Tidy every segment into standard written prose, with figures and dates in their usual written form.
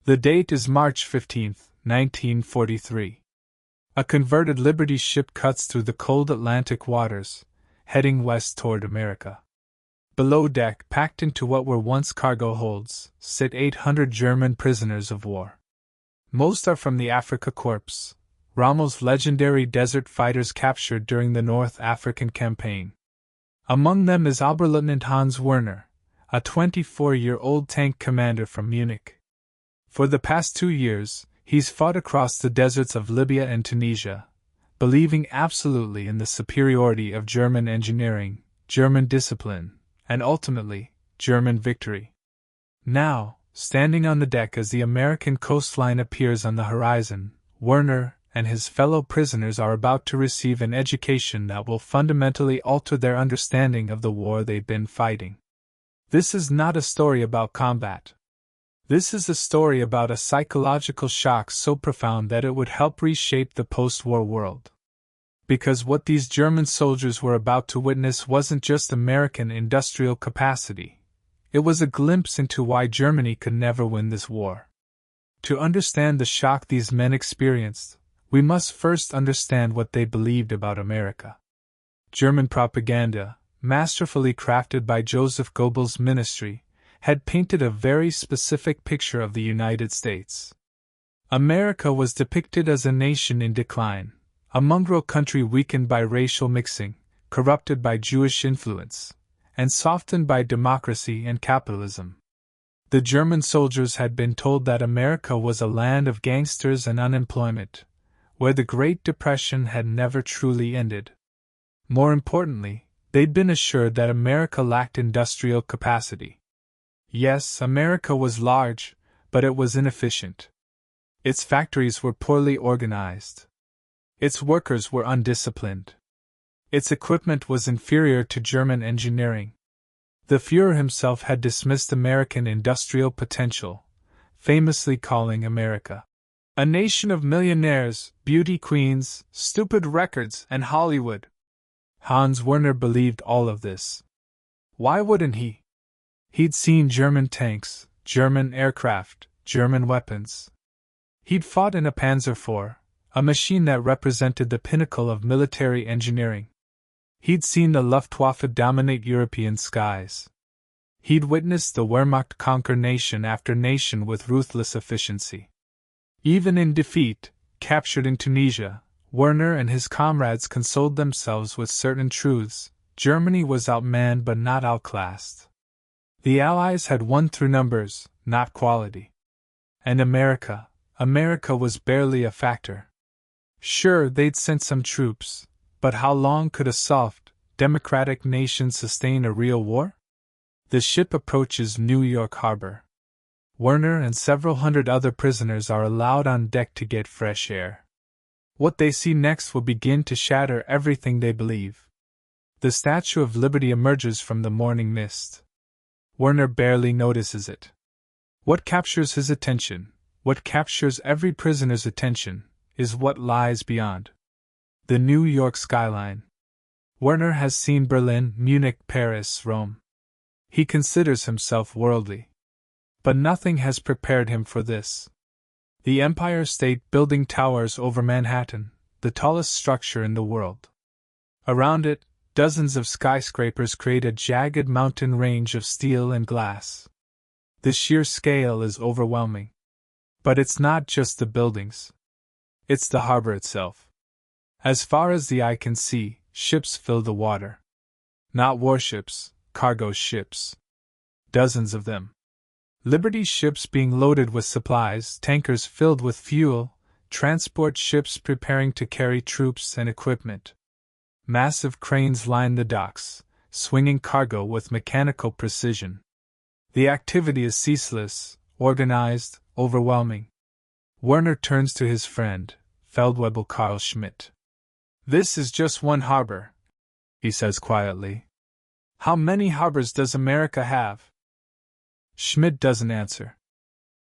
The date is March 15, 1943. A converted Liberty ship cuts through the cold Atlantic waters, heading west toward America. Below deck, packed into what were once cargo holds, sit 800 German prisoners of war. Most are from the Afrika Korps, Rommel's legendary desert fighters captured during the North African campaign. Among them is Oberleutnant Hans Werner, a 24-year-old tank commander from Munich. For the past 2 years, he's fought across the deserts of Libya and Tunisia, believing absolutely in the superiority of German engineering, German discipline, and ultimately, German victory. Now, standing on the deck as the American coastline appears on the horizon, Werner and his fellow prisoners are about to receive an education that will fundamentally alter their understanding of the war they've been fighting. This is not a story about combat. This is a story about a psychological shock so profound that it would help reshape the post-war world. Because what these German soldiers were about to witness wasn't just American industrial capacity. It was a glimpse into why Germany could never win this war. To understand the shock these men experienced, we must first understand what they believed about America. German propaganda, masterfully crafted by Joseph Goebbels' ministry, had painted a very specific picture of the United States. America was depicted as a nation in decline, a mongrel country weakened by racial mixing, corrupted by Jewish influence, and softened by democracy and capitalism. The German soldiers had been told that America was a land of gangsters and unemployment, where the Great Depression had never truly ended. More importantly, they'd been assured that America lacked industrial capacity. Yes, America was large, but it was inefficient. Its factories were poorly organized. Its workers were undisciplined. Its equipment was inferior to German engineering. The Führer himself had dismissed American industrial potential, famously calling America a nation of millionaires, beauty queens, stupid records, and Hollywood. Hans Werner believed all of this. Why wouldn't he? He'd seen German tanks, German aircraft, German weapons. He'd fought in a Panzer IV, a machine that represented the pinnacle of military engineering. He'd seen the Luftwaffe dominate European skies. He'd witnessed the Wehrmacht conquer nation after nation with ruthless efficiency. Even in defeat, captured in Tunisia, Werner and his comrades consoled themselves with certain truths. Germany was outmanned but not outclassed. The Allies had won through numbers, not quality. And America was barely a factor. Sure, they'd sent some troops, but how long could a soft, democratic nation sustain a real war? The ship approaches New York Harbor. Werner and several hundred other prisoners are allowed on deck to get fresh air. What they see next will begin to shatter everything they believe. The Statue of Liberty emerges from the morning mist. Werner barely notices it. What captures his attention, what captures every prisoner's attention, is what lies beyond. The New York skyline. Werner has seen Berlin, Munich, Paris, Rome. He considers himself worldly. But nothing has prepared him for this. The Empire State Building towers over Manhattan, the tallest structure in the world. Around it, dozens of skyscrapers create a jagged mountain range of steel and glass. The sheer scale is overwhelming. But it's not just the buildings. It's the harbor itself. As far as the eye can see, ships fill the water. Not warships, cargo ships. Dozens of them. Liberty ships being loaded with supplies, tankers filled with fuel, transport ships preparing to carry troops and equipment. Massive cranes line the docks, swinging cargo with mechanical precision. The activity is ceaseless, organized, overwhelming. Werner turns to his friend, Feldwebel Carl Schmidt. "This is just one harbor," he says quietly. "How many harbors does America have?" Schmidt doesn't answer.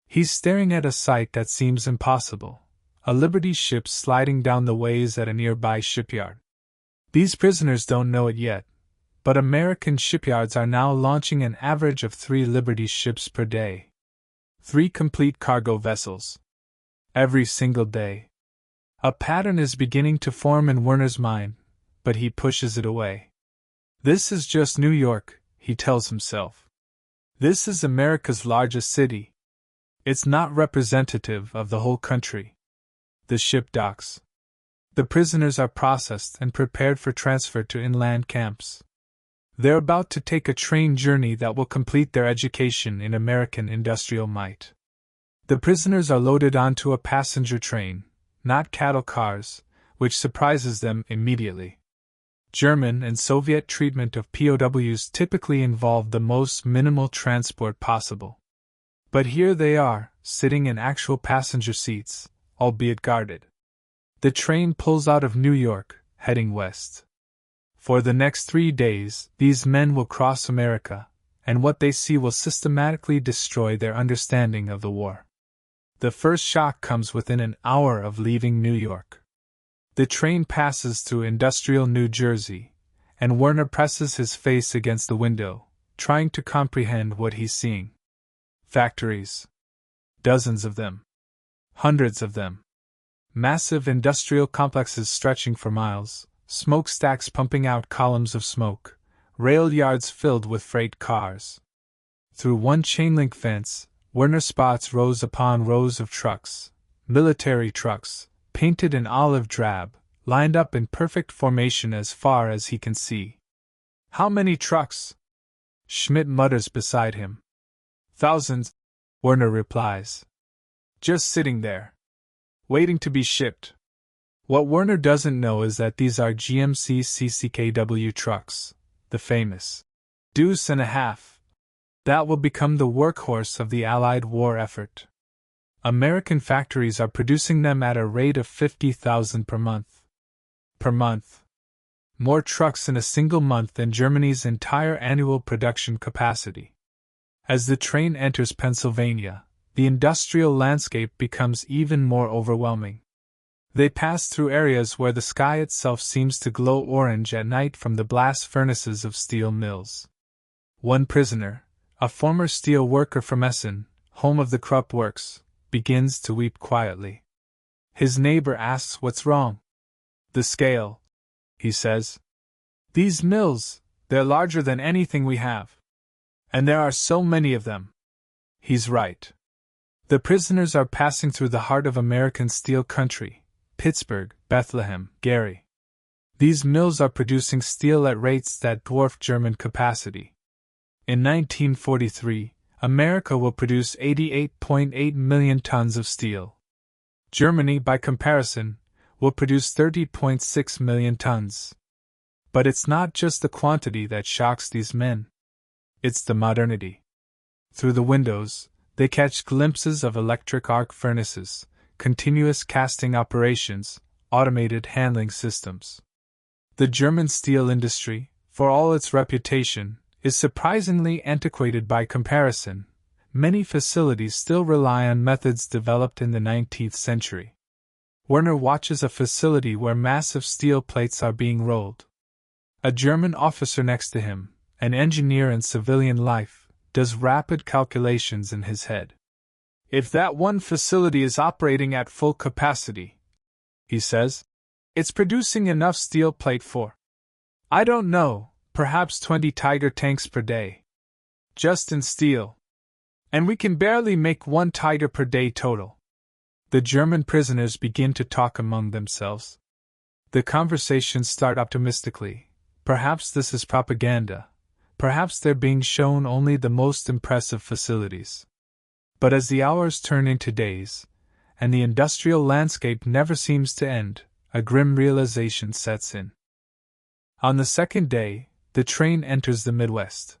He's staring at a sight that seems impossible, a Liberty ship sliding down the ways at a nearby shipyard. These prisoners don't know it yet, but American shipyards are now launching an average of 3 Liberty ships per day. 3 complete cargo vessels. Every single day. A pattern is beginning to form in Werner's mind, but he pushes it away. This is just New York, he tells himself. This is America's largest city. It's not representative of the whole country. The ship docks. The prisoners are processed and prepared for transfer to inland camps. They're about to take a train journey that will complete their education in American industrial might. The prisoners are loaded onto a passenger train, not cattle cars, which surprises them immediately. German and Soviet treatment of POWs typically involved the most minimal transport possible. But here they are, sitting in actual passenger seats, albeit guarded. The train pulls out of New York, heading west. For the next 3 days, these men will cross America, and what they see will systematically destroy their understanding of the war. The first shock comes within an hour of leaving New York. The train passes through industrial New Jersey, and Werner presses his face against the window, trying to comprehend what he's seeing. Factories. Dozens of them. Hundreds of them. Massive industrial complexes stretching for miles, smokestacks pumping out columns of smoke, rail yards filled with freight cars. Through one chain-link fence, Werner spots rows upon rows of trucks, military trucks, painted in olive drab, lined up in perfect formation as far as he can see. How many trucks? Schmidt mutters beside him. Thousands, Werner replies. Just sitting there, waiting to be shipped. What Werner doesn't know is that these are GMC CCKW trucks, the famous deuce and a half. That will become the workhorse of the Allied war effort. American factories are producing them at a rate of 50,000 per month. Per month. More trucks in a single month than Germany's entire annual production capacity. As the train enters Pennsylvania, the industrial landscape becomes even more overwhelming. They pass through areas where the sky itself seems to glow orange at night from the blast furnaces of steel mills. One prisoner, a former steel worker from Essen, home of the Krupp works, begins to weep quietly. His neighbor asks what's wrong. The scale, he says. These mills, they're larger than anything we have. And there are so many of them. He's right. The prisoners are passing through the heart of American steel country, Pittsburgh, Bethlehem, Gary. These mills are producing steel at rates that dwarf German capacity. In 1943, America will produce 88.8 million tons of steel. Germany, by comparison, will produce 30.6 million tons. But it's not just the quantity that shocks these men. It's the modernity. Through the windows, they catch glimpses of electric arc furnaces, continuous casting operations, automated handling systems. The German steel industry, for all its reputation, is surprisingly antiquated by comparison. Many facilities still rely on methods developed in the 19th century. Werner watches a facility where massive steel plates are being rolled. A German officer next to him, an engineer in civilian life, does rapid calculations in his head. If that one facility is operating at full capacity, he says, it's producing enough steel plate for, I don't know, perhaps 20 Tiger tanks per day. Just in steel. And we can barely make 1 Tiger per day total. The German prisoners begin to talk among themselves. The conversations start optimistically. Perhaps this is propaganda. Perhaps they're being shown only the most impressive facilities. But as the hours turn into days, and the industrial landscape never seems to end, a grim realization sets in. On the second day, the train enters the Midwest.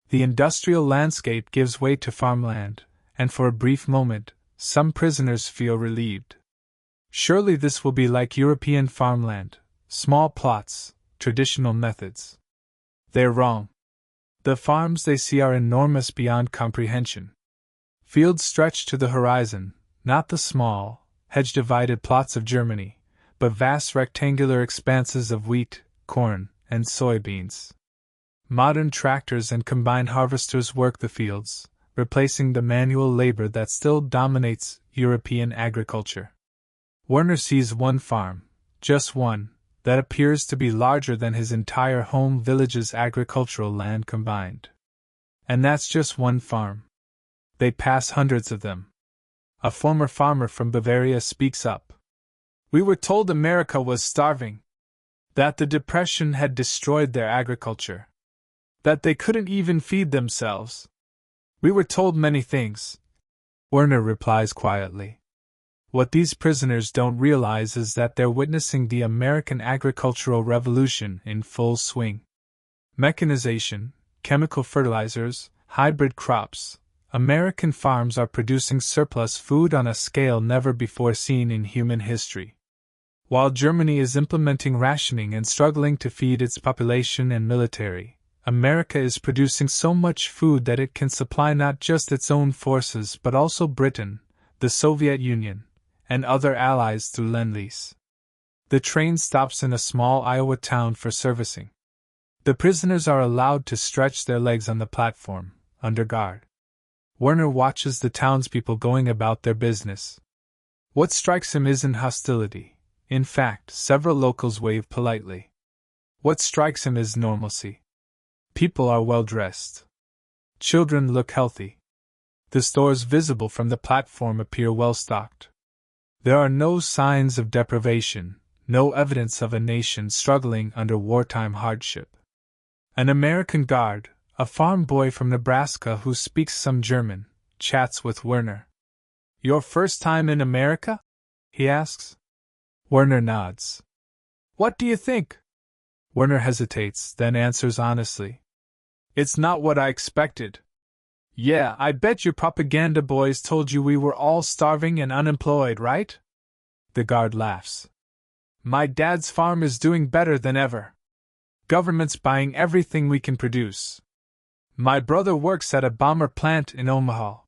The industrial landscape gives way to farmland, and for a brief moment, some prisoners feel relieved. Surely this will be like European farmland, small plots, traditional methods. They're wrong. The farms they see are enormous beyond comprehension. Fields stretch to the horizon, not the small, hedge-divided plots of Germany, but vast rectangular expanses of wheat, corn, and soybeans. Modern tractors and combine harvesters work the fields, replacing the manual labor that still dominates European agriculture. Werner sees one farm, just one, that appears to be larger than his entire home village's agricultural land combined. And that's just one farm. They pass hundreds of them. A former farmer from Bavaria speaks up. We were told America was starving, that the Depression had destroyed their agriculture, that they couldn't even feed themselves. We were told many things, Werner replies quietly. What these prisoners don't realize is that they're witnessing the American agricultural revolution in full swing. Mechanization, chemical fertilizers, hybrid crops. American farms are producing surplus food on a scale never before seen in human history. While Germany is implementing rationing and struggling to feed its population and military, America is producing so much food that it can supply not just its own forces but also Britain, the Soviet Union, and other allies through Lend-Lease. The train stops in a small Iowa town for servicing. The prisoners are allowed to stretch their legs on the platform, under guard. Werner watches the townspeople going about their business. What strikes him isn't hostility. In fact, several locals wave politely. What strikes him is normalcy. People are well dressed. Children look healthy. The stores visible from the platform appear well stocked. There are no signs of deprivation, no evidence of a nation struggling under wartime hardship. An American guard, a farm boy from Nebraska who speaks some German, chats with Werner. Your first time in America? He asks. Werner nods. What do you think? Werner hesitates, then answers honestly. It's not what I expected. Yeah, I bet your propaganda boys told you we were all starving and unemployed, right? The guard laughs. My dad's farm is doing better than ever. Government's buying everything we can produce. My brother works at a bomber plant in Omaha.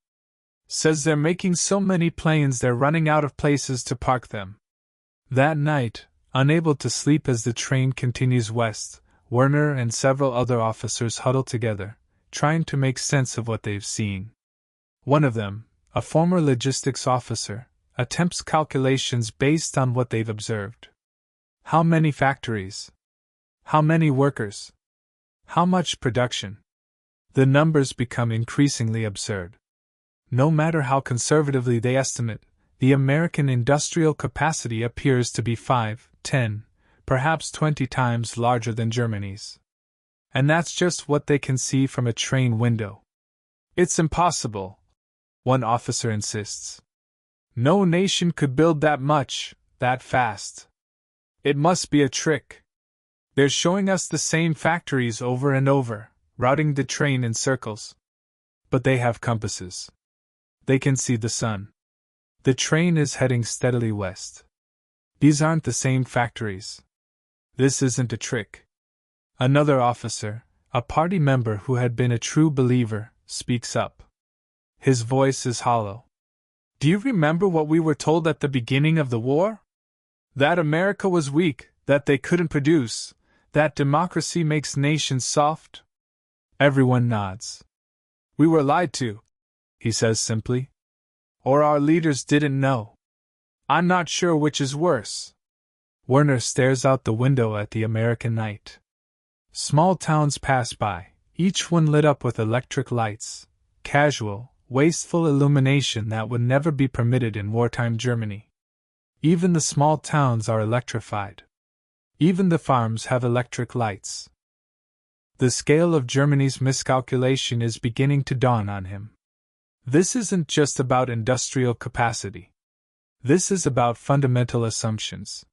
Says they're making so many planes they're running out of places to park them. That night, unable to sleep as the train continues west, Werner and several other officers huddle together, trying to make sense of what they've seen. One of them, a former logistics officer, attempts calculations based on what they've observed. How many factories? How many workers? How much production? The numbers become increasingly absurd. No matter how conservatively they estimate, the American industrial capacity appears to be 5, 10, perhaps 20 times larger than Germany's. And that's just what they can see from a train window. It's impossible, one officer insists. No nation could build that much, that fast. It must be a trick. They're showing us the same factories over and over, routing the train in circles. But they have compasses. They can see the sun. The train is heading steadily west. These aren't the same factories. This isn't a trick. Another officer, a party member who had been a true believer, speaks up. His voice is hollow. Do you remember what we were told at the beginning of the war? That America was weak, that they couldn't produce, that democracy makes nations soft? Everyone nods. We were lied to, he says simply. Or our leaders didn't know. I'm not sure which is worse. Werner stares out the window at the American night. Small towns pass by, each one lit up with electric lights, casual, wasteful illumination that would never be permitted in wartime Germany. Even the small towns are electrified. Even the farms have electric lights. The scale of Germany's miscalculation is beginning to dawn on him. This isn't just about industrial capacity. This is about fundamental assumptions.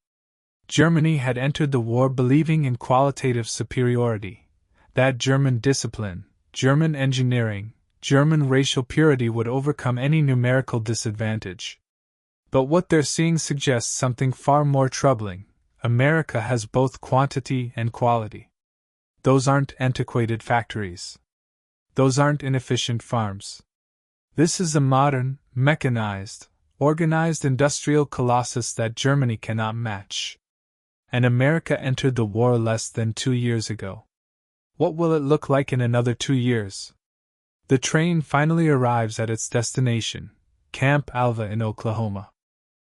Germany had entered the war believing in qualitative superiority, that German discipline, German engineering, German racial purity would overcome any numerical disadvantage. But what they're seeing suggests something far more troubling. America has both quantity and quality. Those aren't antiquated factories. Those aren't inefficient farms. This is a modern, mechanized, organized industrial colossus that Germany cannot match. And America entered the war less than 2 years ago. What will it look like in another 2 years? The train finally arrives at its destination, Camp Alva in Oklahoma.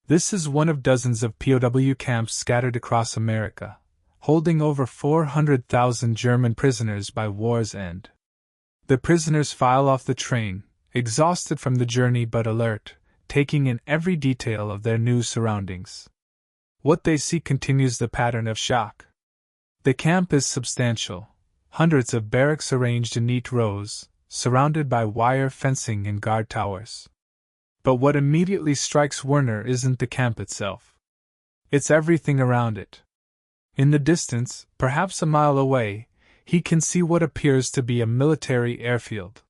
This is one of dozens of POW camps scattered across America, holding over 400,000 German prisoners by war's end. The prisoners file off the train, exhausted from the journey but alert, taking in every detail of their new surroundings. What they see continues the pattern of shock. The camp is substantial, hundreds of barracks arranged in neat rows, surrounded by wire fencing and guard towers. But what immediately strikes Werner isn't the camp itself. It's everything around it. In the distance, perhaps a mile away, he can see what appears to be a military airfield.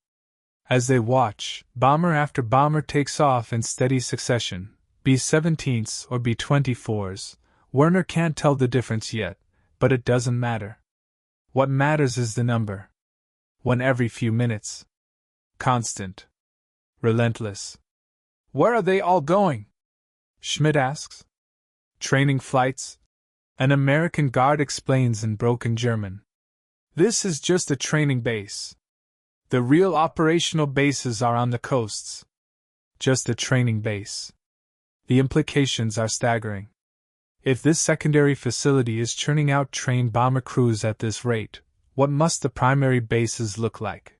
As they watch, bomber after bomber takes off in steady succession, B-17s or B-24s. Werner can't tell the difference yet, but it doesn't matter. What matters is the number. One every few minutes. Constant. Relentless. Where are they all going? Schmidt asks. Training flights. An American guard explains in broken German. This is just a training base. The real operational bases are on the coasts. Just a training base. The implications are staggering. If this secondary facility is churning out trained bomber crews at this rate, what must the primary bases look like?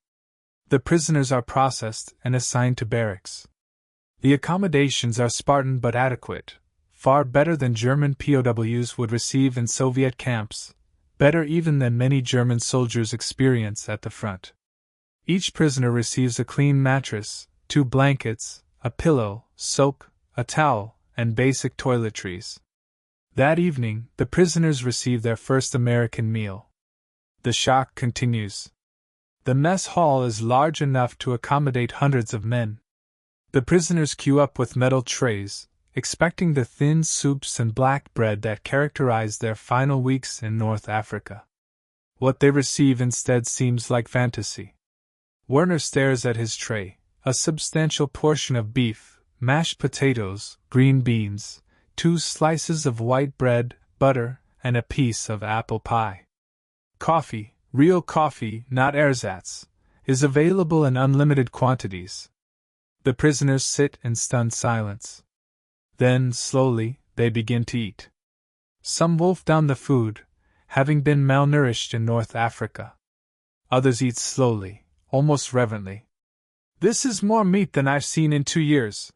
The prisoners are processed and assigned to barracks. The accommodations are Spartan but adequate, far better than German POWs would receive in Soviet camps, better even than many German soldiers experience at the front. Each prisoner receives a clean mattress, 2 blankets, a pillow, soap, a towel, and basic toiletries. That evening, the prisoners receive their first American meal. The shock continues. The mess hall is large enough to accommodate hundreds of men. The prisoners queue up with metal trays, expecting the thin soups and black bread that characterized their final weeks in North Africa. What they receive instead seems like fantasy. Werner stares at his tray, a substantial portion of beef, mashed potatoes, green beans, 2 slices of white bread, butter, and a piece of apple pie. Coffee, real coffee, not ersatz, is available in unlimited quantities. The prisoners sit in stunned silence. Then, slowly, they begin to eat. Some wolf down the food, having been malnourished in North Africa. Others eat slowly, almost reverently. This is more meat than I've seen in 2 years,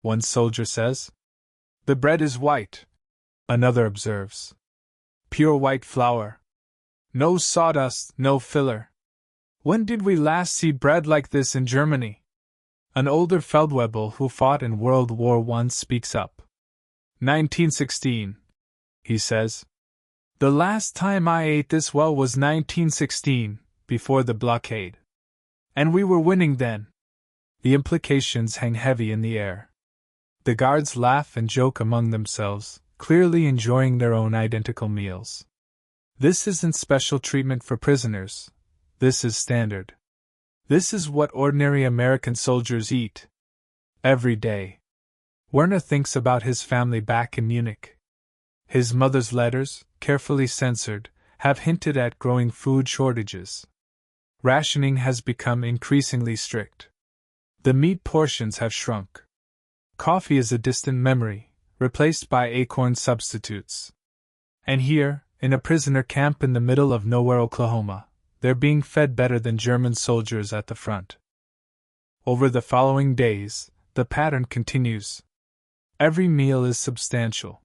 one soldier says. The bread is white, another observes. Pure white flour. No sawdust, no filler. When did we last see bread like this in Germany? An older Feldwebel who fought in World War I speaks up. 1916, he says. The last time I ate this well was 1916, before the blockade. And we were winning then. The implications hang heavy in the air. The guards laugh and joke among themselves, clearly enjoying their own identical meals. This isn't special treatment for prisoners. This is standard. This is what ordinary American soldiers eat. Every day. Werner thinks about his family back in Munich. His mother's letters, carefully censored, have hinted at growing food shortages. Rationing has become increasingly strict. The meat portions have shrunk. Coffee is a distant memory, replaced by acorn substitutes. And here, in a prisoner camp in the middle of nowhere, Oklahoma, they're being fed better than German soldiers at the front. Over the following days, the pattern continues. Every meal is substantial.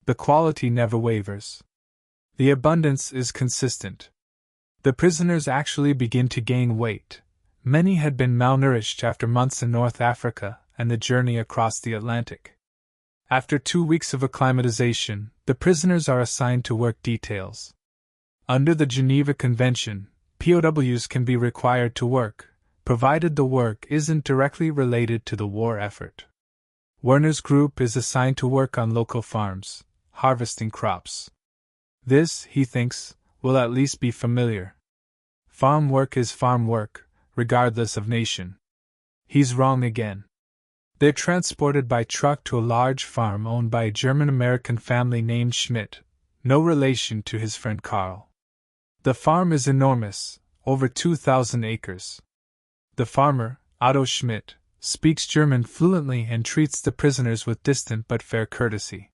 The quality never wavers. The abundance is consistent. The prisoners actually begin to gain weight. Many had been malnourished after months in North Africa and the journey across the Atlantic. After 2 weeks of acclimatization, the prisoners are assigned to work details. Under the Geneva Convention, POWs can be required to work, provided the work isn't directly related to the war effort. Werner's group is assigned to work on local farms, harvesting crops. This, he thinks, will at least be familiar. Farm work is farm work, regardless of nation. He's wrong again. They're transported by truck to a large farm owned by a German-American family named Schmidt, no relation to his friend Karl. The farm is enormous, over 2,000 acres. The farmer, Otto Schmidt, speaks German fluently and treats the prisoners with distant but fair courtesy.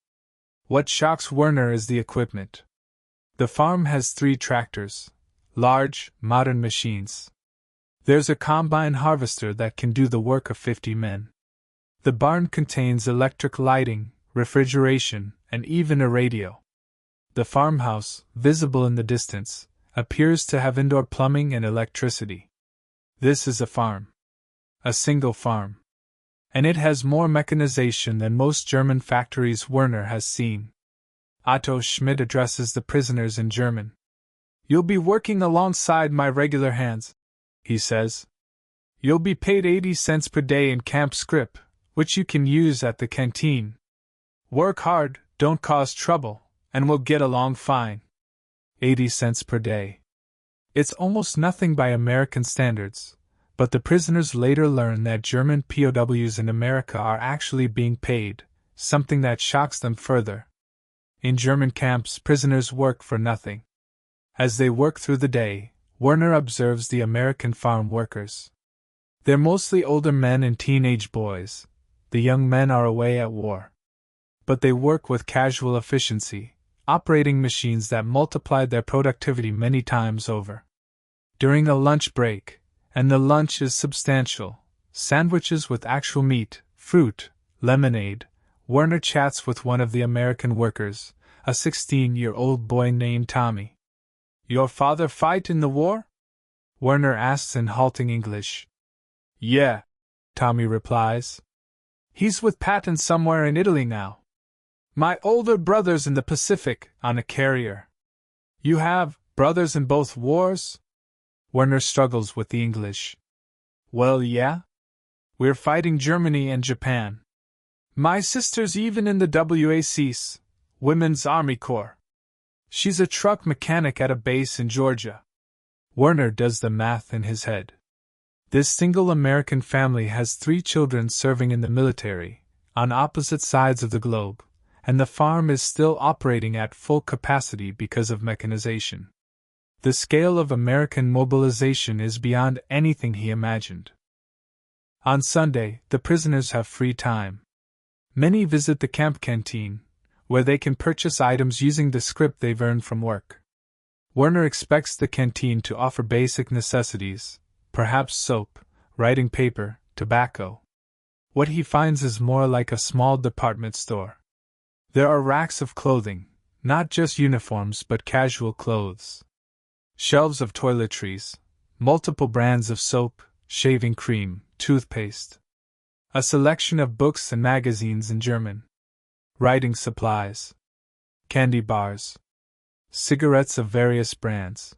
What shocks Werner is the equipment. The farm has 3 tractors, large, modern machines. There's a combine harvester that can do the work of 50 men. The barn contains electric lighting, refrigeration, and even a radio. The farmhouse, visible in the distance, appears to have indoor plumbing and electricity. This is a farm. A single farm. And it has more mechanization than most German factories Werner has seen. Otto Schmidt addresses the prisoners in German. "You'll be working alongside my regular hands," he says. "You'll be paid 80 cents per day in camp scrip, which you can use at the canteen. Work hard, don't cause trouble, and we'll get along fine." 80 cents per day. It's almost nothing by American standards, but the prisoners later learn that German POWs in America are actually being paid, something that shocks them further. In German camps, prisoners work for nothing. As they work through the day, Werner observes the American farm workers. They're mostly older men and teenage boys. The young men are away at war. But they work with casual efficiency, operating machines that multiplied their productivity many times over. During a lunch break, and the lunch is substantial, sandwiches with actual meat, fruit, lemonade, Werner chats with one of the American workers, a 16-year-old boy named Tommy. "Your father fight in the war?" Werner asks in halting English. "Yeah," Tommy replies. "He's with Patton somewhere in Italy now. My older brother's in the Pacific, on a carrier." "You have brothers in both wars?" Werner struggles with the English. "Well, yeah. We're fighting Germany and Japan. My sister's even in the WWII, Women's Army Corps. She's a truck mechanic at a base in Georgia." Werner does the math in his head. This single American family has 3 children serving in the military, on opposite sides of the globe, and the farm is still operating at full capacity because of mechanization. The scale of American mobilization is beyond anything he imagined. On Sunday, the prisoners have free time. Many visit the camp canteen, where they can purchase items using the scrip they've earned from work. Werner expects the canteen to offer basic necessities, perhaps soap, writing paper, tobacco. What he finds is more like a small department store. There are racks of clothing, not just uniforms but casual clothes. Shelves of toiletries, multiple brands of soap, shaving cream, toothpaste. A selection of books and magazines in German. Writing supplies. Candy bars. Cigarettes of various brands.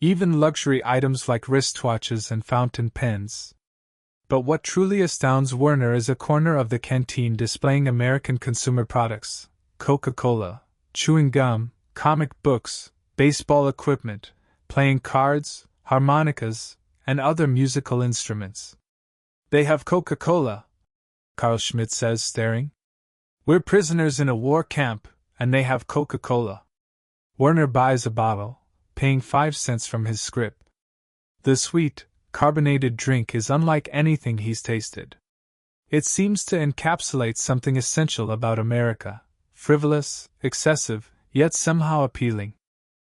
Even luxury items like wristwatches and fountain pens. But what truly astounds Werner is a corner of the canteen displaying American consumer products, Coca-Cola, chewing gum, comic books, baseball equipment, playing cards, harmonicas, and other musical instruments. "They have Coca-Cola," Carl Schmidt says, staring. "We're prisoners in a war camp, and they have Coca-Cola." Werner buys a bottle, paying 5 cents from his scrip. The sweet, carbonated drink is unlike anything he's tasted. It seems to encapsulate something essential about America, frivolous, excessive, yet somehow appealing.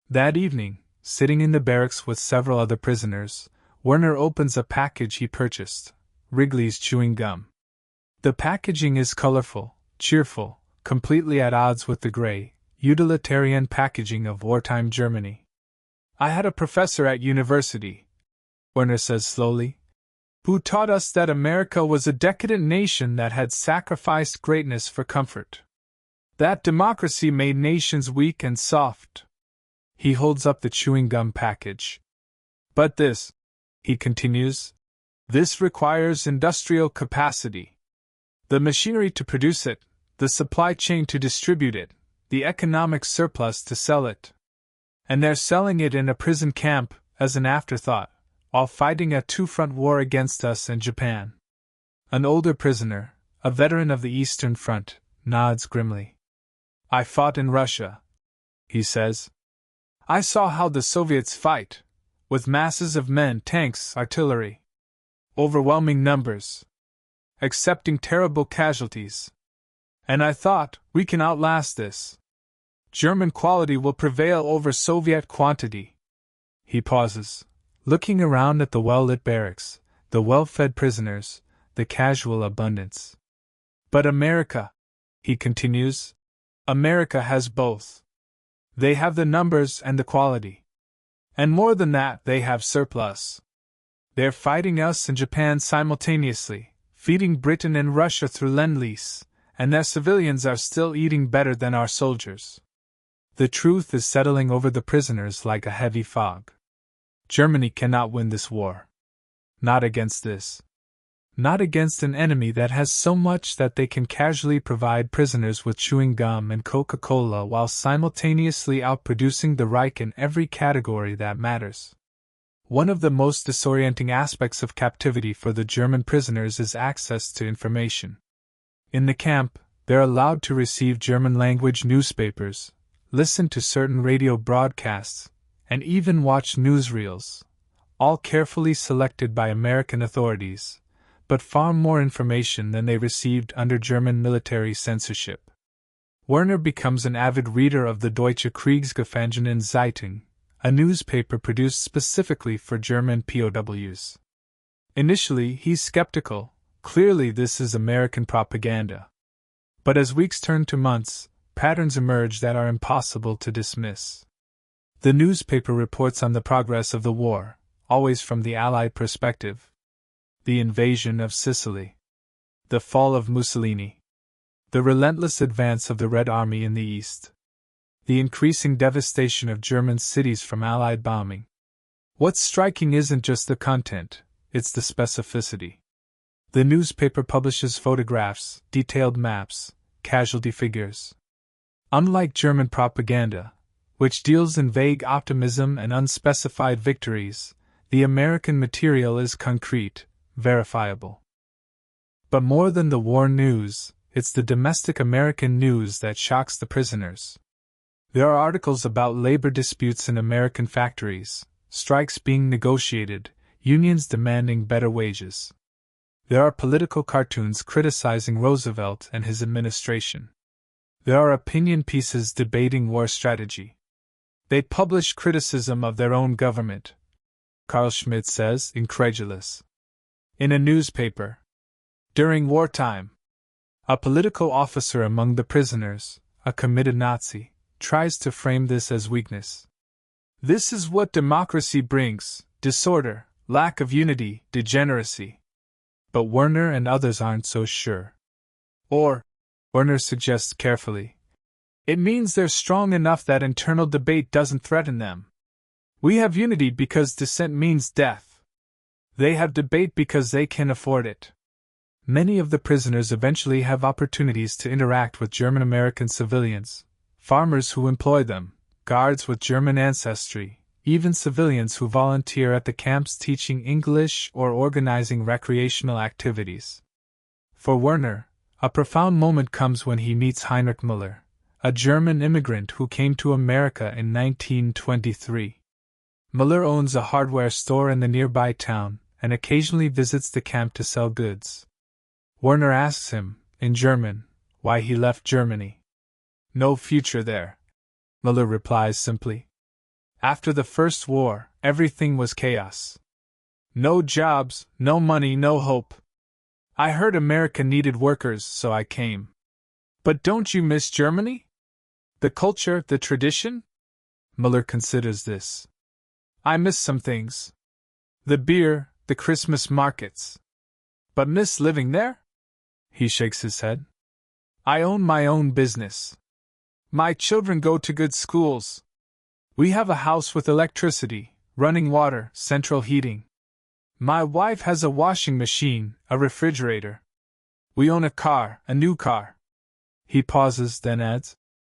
That evening, sitting in the barracks with several other prisoners, Werner opens a package he purchased, Wrigley's chewing gum. The packaging is colorful, cheerful, completely at odds with the gray, utilitarian packaging of wartime Germany. "I had a professor at university," Werner says slowly, "who taught us that America was a decadent nation that had sacrificed greatness for comfort. That democracy made nations weak and soft." He holds up the chewing gum package. "But this," he continues, "this requires industrial capacity. The machinery to produce it, the supply chain to distribute it, the economic surplus to sell it. And they're selling it in a prison camp, as an afterthought, while fighting a 2-front war against us and Japan." An older prisoner, a veteran of the Eastern Front, nods grimly. "I fought in Russia," he says. "I saw how the Soviets fight, with masses of men, tanks, artillery. Overwhelming numbers. Accepting terrible casualties. And I thought, we can outlast this. German quality will prevail over Soviet quantity. He pauses, looking around at the well-lit barracks, the well-fed prisoners, the casual abundance. But America, he continues, America has both. They have the numbers and the quality. And more than that, they have surplus. They're fighting us and Japan simultaneously, feeding Britain and Russia through Lend-Lease, and their civilians are still eating better than our soldiers. The truth is settling over the prisoners like a heavy fog. Germany cannot win this war. Not against this. Not against an enemy that has so much that they can casually provide prisoners with chewing gum and Coca-Cola while simultaneously outproducing the Reich in every category that matters. One of the most disorienting aspects of captivity for the German prisoners is access to information. In the camp, they're allowed to receive German-language newspapers, listen to certain radio broadcasts, and even watch newsreels, all carefully selected by American authorities, but far more information than they received under German military censorship. Werner becomes an avid reader of the Deutsche Kriegsgefangenen Zeitung, a newspaper produced specifically for German POWs. Initially, he's skeptical. Clearly, this is American propaganda. But as weeks turn to months, patterns emerge that are impossible to dismiss. The newspaper reports on the progress of the war, always from the Allied perspective. The invasion of Sicily. The fall of Mussolini. The relentless advance of the Red Army in the East. The increasing devastation of German cities from Allied bombing. What's striking isn't just the content, it's the specificity. The newspaper publishes photographs, detailed maps, casualty figures. Unlike German propaganda, which deals in vague optimism and unspecified victories, the American material is concrete, verifiable. But more than the war news, it's the domestic American news that shocks the prisoners. There are articles about labor disputes in American factories, strikes being negotiated, unions demanding better wages. There are political cartoons criticizing Roosevelt and his administration. There are opinion pieces debating war strategy. They publish criticism of their own government, Carl Schmidt says, incredulous. In a newspaper. During wartime, a political officer among the prisoners, a committed Nazi, tries to frame this as weakness. This is what democracy brings: disorder, lack of unity, degeneracy. But Werner and others aren't so sure. Or, Werner suggests carefully, it means they're strong enough that internal debate doesn't threaten them. We have unity because dissent means death. They have debate because they can afford it. Many of the prisoners eventually have opportunities to interact with German-American civilians, farmers who employ them, guards with German ancestry, even civilians who volunteer at the camps teaching English or organizing recreational activities. For Werner, a profound moment comes when he meets Heinrich Müller, a German immigrant who came to America in 1923. Müller owns a hardware store in the nearby town and occasionally visits the camp to sell goods. Werner asks him, in German, why he left Germany. No future there. Müller replies simply. After the First War, everything was chaos. No jobs, no money, no hope. I heard America needed workers, so I came. But don't you miss Germany? The culture, the tradition? Müller considers this. I miss some things. The beer, the Christmas markets. But miss living there? He shakes his head. I own my own business. My children go to good schools. We have a house with electricity, running water, central heating. My wife has a washing machine, a refrigerator. We own a car, a new car. He pauses, then adds,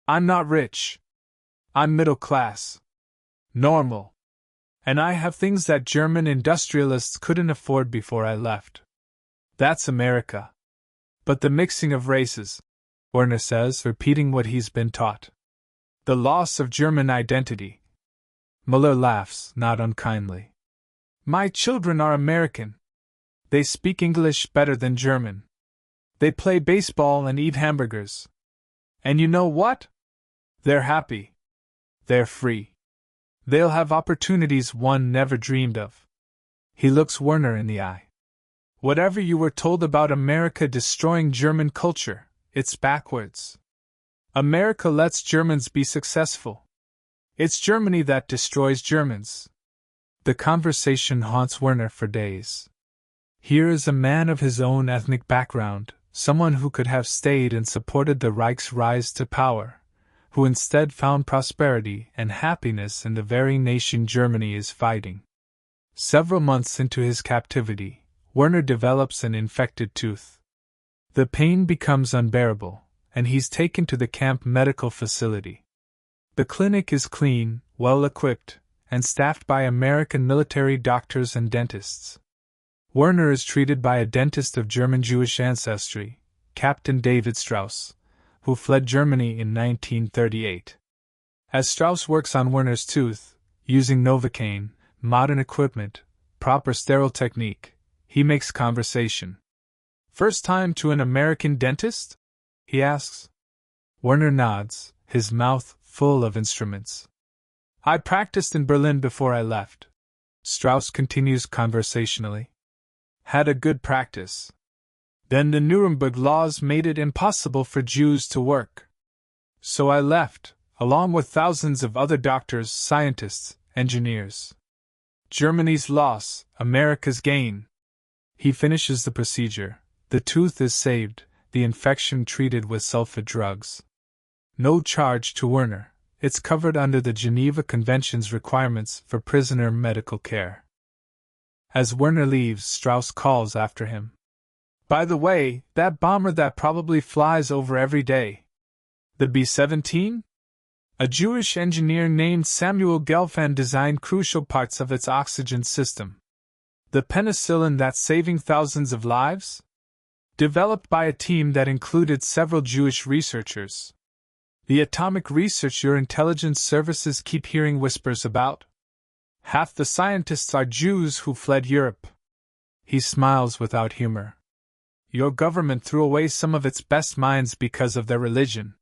I'm not rich. I'm middle class. Normal. And I have things that German industrialists couldn't afford before I left. That's America. But the mixing of races, Werner says, repeating what he's been taught. The loss of German identity. Müller laughs, not unkindly. My children are American. They speak English better than German. They play baseball and eat hamburgers. And you know what? They're happy. They're free. They'll have opportunities one never dreamed of. He looks Werner in the eye. Whatever you were told about America destroying German culture, it's backwards. America lets Germans be successful. It's Germany that destroys Germans. The conversation haunts Werner for days. Here is a man of his own ethnic background, someone who could have stayed and supported the Reich's rise to power, who instead found prosperity and happiness in the very nation Germany is fighting. Several months into his captivity, Werner develops an infected tooth. The pain becomes unbearable, and he's taken to the camp medical facility. The clinic is clean, well-equipped, and staffed by American military doctors and dentists. Werner is treated by a dentist of German Jewish ancestry, Captain David Strauss, who fled Germany in 1938. As Strauss works on Werner's tooth, using Novocaine, modern equipment, proper sterile technique, he makes conversation. "First time to an American dentist?" he asks. Werner nods, his mouth full of instruments. "I practiced in Berlin before I left," Strauss continues conversationally. "Had a good practice. Then the Nuremberg laws made it impossible for Jews to work. So I left, along with thousands of other doctors, scientists, engineers. Germany's loss, America's gain." He finishes the procedure. The tooth is saved, the infection treated with sulfa drugs. No charge to Werner. It's covered under the Geneva Convention's requirements for prisoner medical care. As Werner leaves, Strauss calls after him. "By the way, that bomber that probably flies over every day. The B-17? A Jewish engineer named Samuel Gelfand designed crucial parts of its oxygen system. The penicillin that's saving thousands of lives? Developed by a team that included several Jewish researchers. The atomic research your intelligence services keep hearing whispers about? Half the scientists are Jews who fled Europe." He smiles without humor. "Your government threw away some of its best minds because of their religion.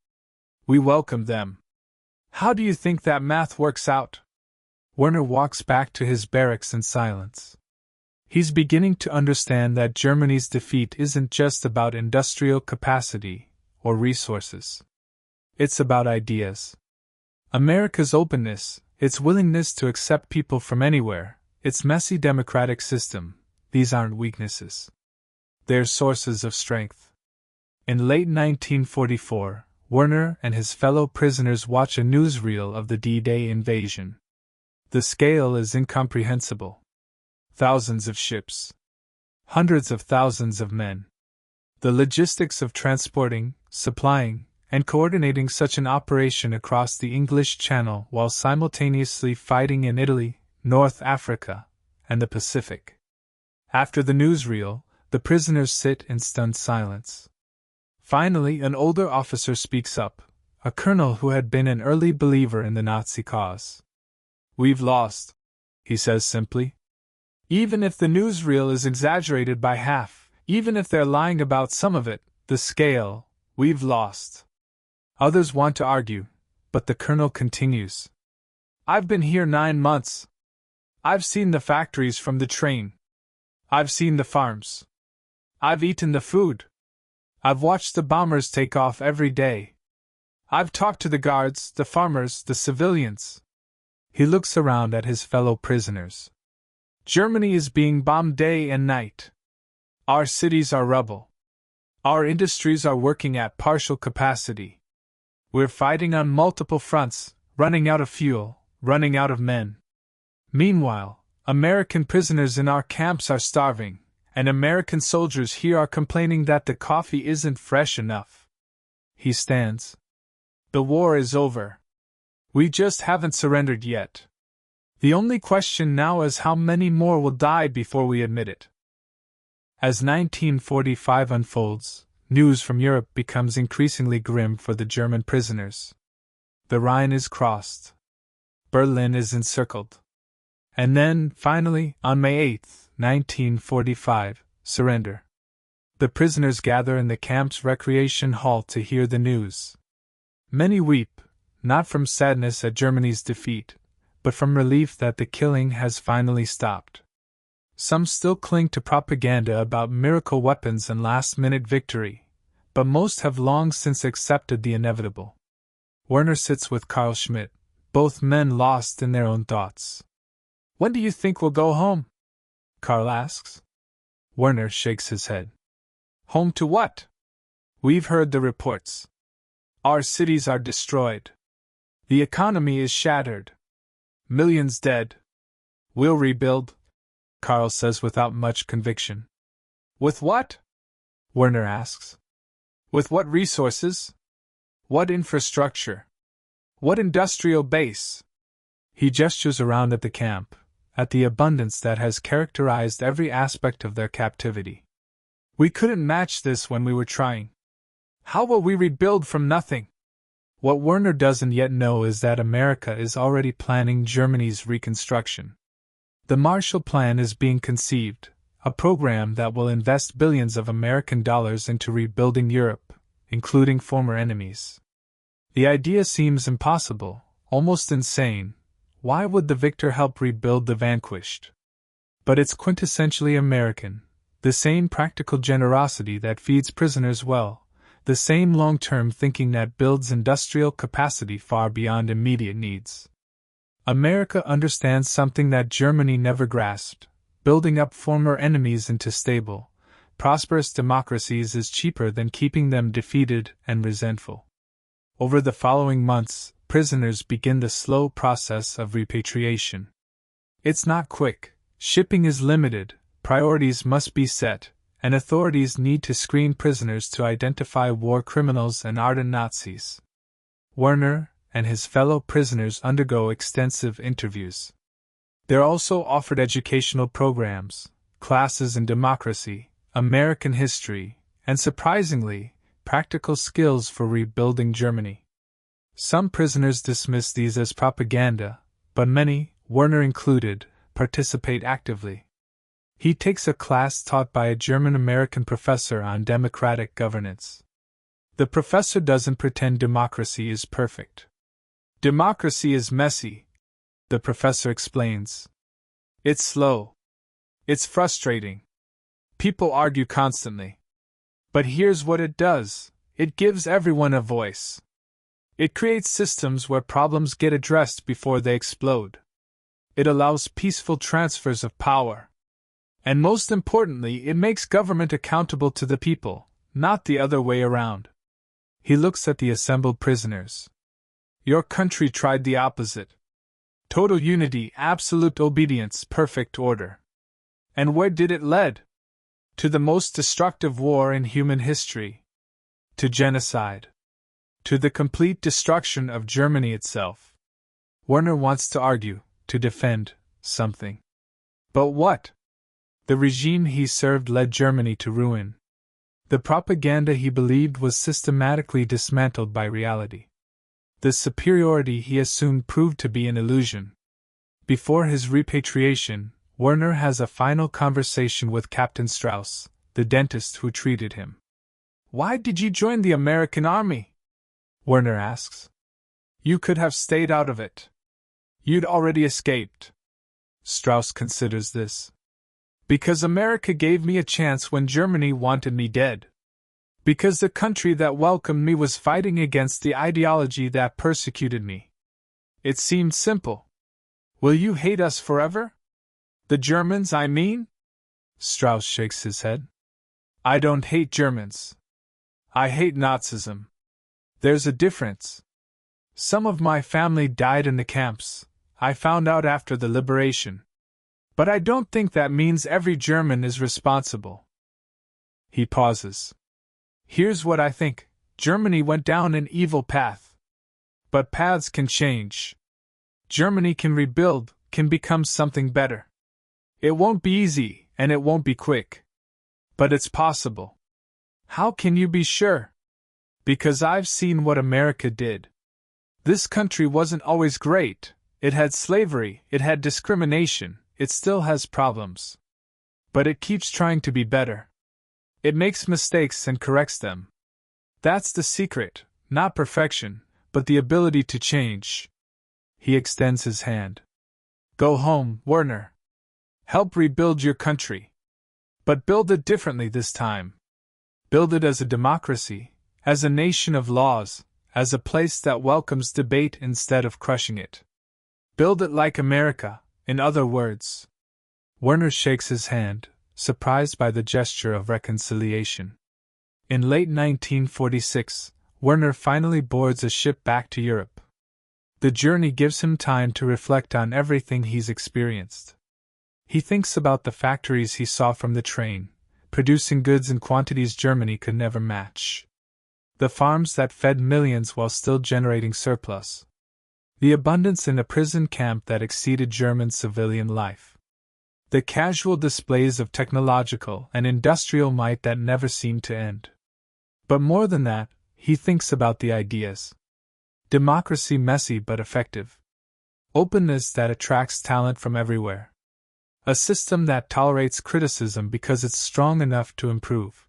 We welcome them. How do you think that math works out?" Werner walks back to his barracks in silence. He's beginning to understand that Germany's defeat isn't just about industrial capacity or resources. It's about ideas. America's openness, its willingness to accept people from anywhere, its messy democratic system, these aren't weaknesses. They're sources of strength. In late 1944, Werner and his fellow prisoners watch a newsreel of the D-Day invasion. The scale is incomprehensible. Thousands of ships. Hundreds of thousands of men. The logistics of transporting, supplying, and coordinating such an operation across the English Channel while simultaneously fighting in Italy, North Africa, and the Pacific. After the newsreel, the prisoners sit in stunned silence. Finally, an older officer speaks up, a colonel who had been an early believer in the Nazi cause. "We've lost," he says simply. "Even if the newsreel is exaggerated by half, even if they're lying about some of it, the scale, we've lost." Others want to argue, but the colonel continues. "I've been here 9 months. I've seen the factories from the train. I've seen the farms. I've eaten the food. I've watched the bombers take off every day. I've talked to the guards, the farmers, the civilians." He looks around at his fellow prisoners. "Germany is being bombed day and night. Our cities are rubble. Our industries are working at partial capacity. We're fighting on multiple fronts, running out of fuel, running out of men. Meanwhile, American prisoners in our camps are starving, and American soldiers here are complaining that the coffee isn't fresh enough." He stands. "The war is over. We just haven't surrendered yet. The only question now is how many more will die before we admit it." As 1945 unfolds, news from Europe becomes increasingly grim for the German prisoners. The Rhine is crossed. Berlin is encircled. And then, finally, on May 8, 1945, surrender. The prisoners gather in the camp's recreation hall to hear the news. Many weep, not from sadness at Germany's defeat, but from relief that the killing has finally stopped. Some still cling to propaganda about miracle weapons and last-minute victory, but most have long since accepted the inevitable. Werner sits with Carl Schmidt, both men lost in their own thoughts. "When do you think we'll go home?" Carl asks. Werner shakes his head. "Home to what?" "We've heard the reports. Our cities are destroyed. The economy is shattered. Millions dead. We'll rebuild," Carl says without much conviction. "With what?" Werner asks. "With what resources? What infrastructure? What industrial base?" He gestures around at the camp, at the abundance that has characterized every aspect of their captivity. "We couldn't match this when we were trying. How will we rebuild from nothing?" What Werner doesn't yet know is that America is already planning Germany's reconstruction. The Marshall Plan is being conceived, a program that will invest billions of American dollars into rebuilding Europe, including former enemies. The idea seems impossible, almost insane. Why would the victor help rebuild the vanquished? But it's quintessentially American, the same practical generosity that feeds prisoners well, the same long-term thinking that builds industrial capacity far beyond immediate needs. America understands something that Germany never grasped: building up former enemies into stable, prosperous democracies is cheaper than keeping them defeated and resentful. Over the following months, prisoners begin the slow process of repatriation. It's not quick, shipping is limited, priorities must be set, and authorities need to screen prisoners to identify war criminals and ardent Nazis. Werner and his fellow prisoners undergo extensive interviews. They're also offered educational programs, classes in democracy, American history, and surprisingly, practical skills for rebuilding Germany. Some prisoners dismiss these as propaganda, but many, Werner included, participate actively. He takes a class taught by a German-American professor on democratic governance. The professor doesn't pretend democracy is perfect. "Democracy is messy," the professor explains. "It's slow. It's frustrating. People argue constantly. But here's what it does: it gives everyone a voice. It creates systems where problems get addressed before they explode. It allows peaceful transfers of power. And most importantly, it makes government accountable to the people, not the other way around." He looks at the assembled prisoners. "Your country tried the opposite. Total unity, absolute obedience, perfect order. And where did it lead? To the most destructive war in human history. To genocide. To the complete destruction of Germany itself." Werner wants to argue, to defend something. But what? The regime he served led Germany to ruin. The propaganda he believed was systematically dismantled by reality. The superiority he assumed proved to be an illusion. Before his repatriation, Werner has a final conversation with Captain Strauss, the dentist who treated him. "Why did you join the American Army?" Werner asks. "You could have stayed out of it. You'd already escaped." Strauss considers this. "Because America gave me a chance when Germany wanted me dead. Because the country that welcomed me was fighting against the ideology that persecuted me. It seemed simple. Will you hate us forever? The Germans, I mean?" Strauss shakes his head. "I don't hate Germans. I hate Nazism. There's a difference. Some of my family died in the camps, I found out after the liberation. But I don't think that means every German is responsible." He pauses. "Here's what I think: Germany went down an evil path. But paths can change. Germany can rebuild, can become something better. It won't be easy, and it won't be quick. But it's possible." "How can you be sure?" "Because I've seen what America did. This country wasn't always great. It had slavery, it had discrimination, it still has problems. But it keeps trying to be better. It makes mistakes and corrects them. That's the secret, not perfection, but the ability to change. He extends his hand. Go home, Werner. Help rebuild your country. But build it differently this time. Build it as a democracy, as a nation of laws, as a place that welcomes debate instead of crushing it. Build it like America, in other words. Werner shakes his hand, surprised by the gesture of reconciliation. In late 1946, Werner finally boards a ship back to Europe. The journey gives him time to reflect on everything he's experienced. He thinks about the factories he saw from the train, producing goods in quantities Germany could never match. The farms that fed millions while still generating surplus. The abundance in a prison camp that exceeded German civilian life. The casual displays of technological and industrial might that never seemed to end. But more than that, he thinks about the ideas. Democracy messy but effective. Openness that attracts talent from everywhere. A system that tolerates criticism because it's strong enough to improve.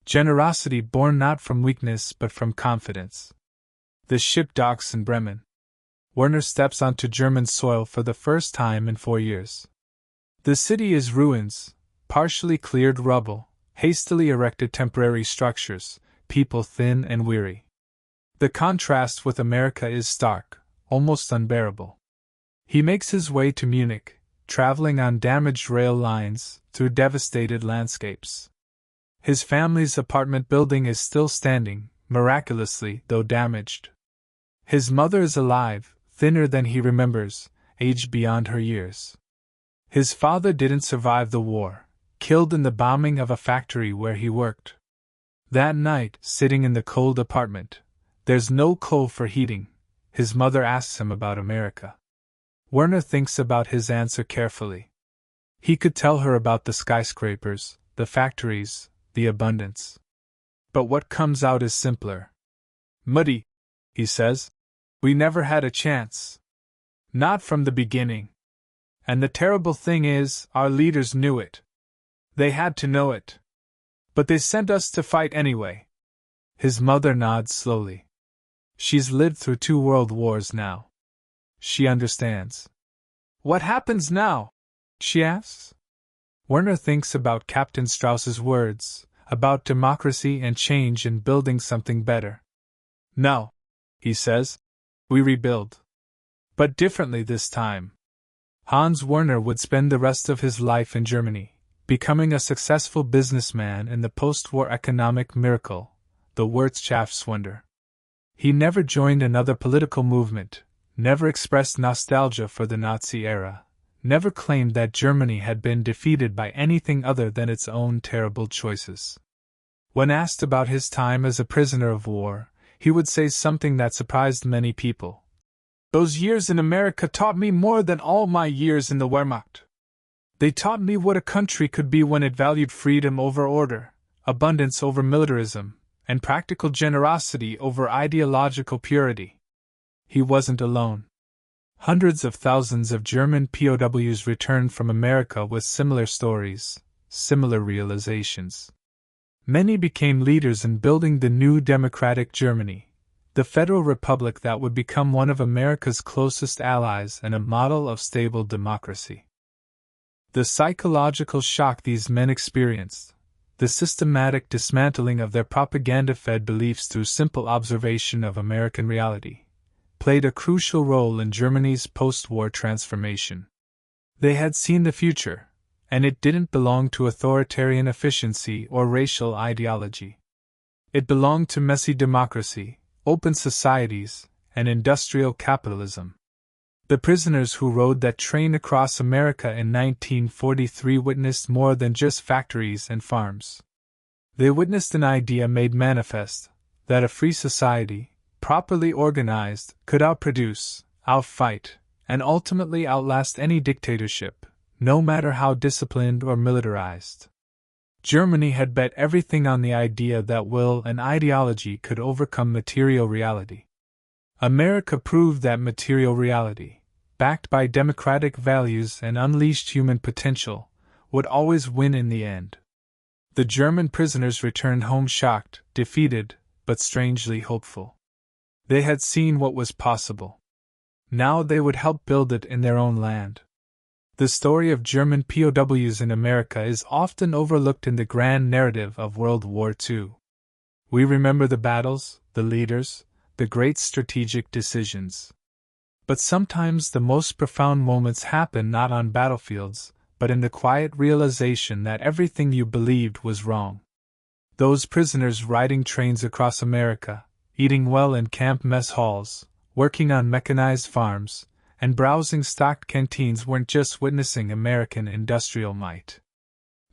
Generosity born not from weakness but from confidence. The ship docks in Bremen. Werner steps onto German soil for the first time in 4 years. The city is ruins, partially cleared rubble, hastily erected temporary structures, people thin and weary. The contrast with America is stark, almost unbearable. He makes his way to Munich, traveling on damaged rail lines through devastated landscapes. His family's apartment building is still standing, miraculously, though damaged. His mother is alive, thinner than he remembers, aged beyond her years. His father didn't survive the war, killed in the bombing of a factory where he worked. That night, sitting in the cold apartment, there's no coal for heating, his mother asks him about America. Werner thinks about his answer carefully. He could tell her about the skyscrapers, the factories, the abundance. But what comes out is simpler. Muddy, he says. We never had a chance. Not from the beginning. And the terrible thing is, our leaders knew it. They had to know it. But they sent us to fight anyway. His mother nods slowly. She's lived through 2 world wars now. She understands. What happens now? She asks. Werner thinks about Captain Strauss's words, about democracy and change and building something better. No, he says. We rebuild. But differently this time. Hans Werner would spend the rest of his life in Germany, becoming a successful businessman in the post-war economic miracle, the Wirtschaftswunder. He never joined another political movement, never expressed nostalgia for the Nazi era, never claimed that Germany had been defeated by anything other than its own terrible choices. When asked about his time as a prisoner of war, he would say something that surprised many people. Those years in America taught me more than all my years in the Wehrmacht. They taught me what a country could be when it valued freedom over order, abundance over militarism, and practical generosity over ideological purity. He wasn't alone. Hundreds of thousands of German POWs returned from America with similar stories, similar realizations. Many became leaders in building the new democratic Germany, the federal republic that would become one of America's closest allies and a model of stable democracy. The psychological shock these men experienced, the systematic dismantling of their propaganda-fed beliefs through simple observation of American reality, played a crucial role in Germany's post-war transformation. They had seen the future, and it didn't belong to authoritarian efficiency or racial ideology. It belonged to messy democracy, open societies, and industrial capitalism. The prisoners who rode that train across America in 1943 witnessed more than just factories and farms. They witnessed an idea made manifest, that a free society, properly organized, could outproduce, outfight, and ultimately outlast any dictatorship, no matter how disciplined or militarized. Germany had bet everything on the idea that will and ideology could overcome material reality. America proved that material reality, backed by democratic values and unleashed human potential, would always win in the end. The German prisoners returned home shocked, defeated, but strangely hopeful. They had seen what was possible. Now they would help build it in their own land. The story of German POWs in America is often overlooked in the grand narrative of World War II. We remember the battles, the leaders, the great strategic decisions. But sometimes the most profound moments happen not on battlefields, but in the quiet realization that everything you believed was wrong. Those prisoners riding trains across America, eating well in camp mess halls, working on mechanized farms, and browsing stocked canteens weren't just witnessing American industrial might.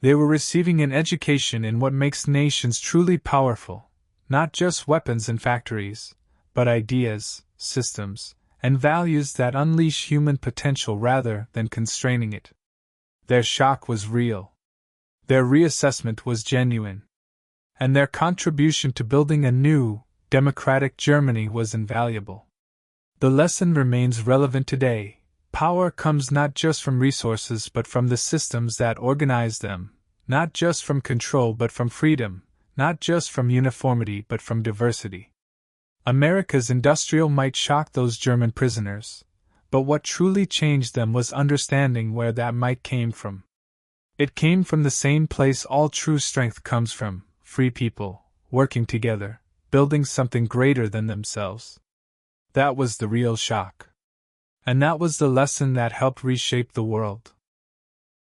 They were receiving an education in what makes nations truly powerful, not just weapons and factories, but ideas, systems, and values that unleash human potential rather than constraining it. Their shock was real. Their reassessment was genuine. And their contribution to building a new, democratic Germany was invaluable. The lesson remains relevant today. Power comes not just from resources but from the systems that organize them, not just from control but from freedom, not just from uniformity but from diversity. America's industrial might shocked those German prisoners, but what truly changed them was understanding where that might came from. It came from the same place all true strength comes from: free people, working together, building something greater than themselves. That was the real shock. And that was the lesson that helped reshape the world.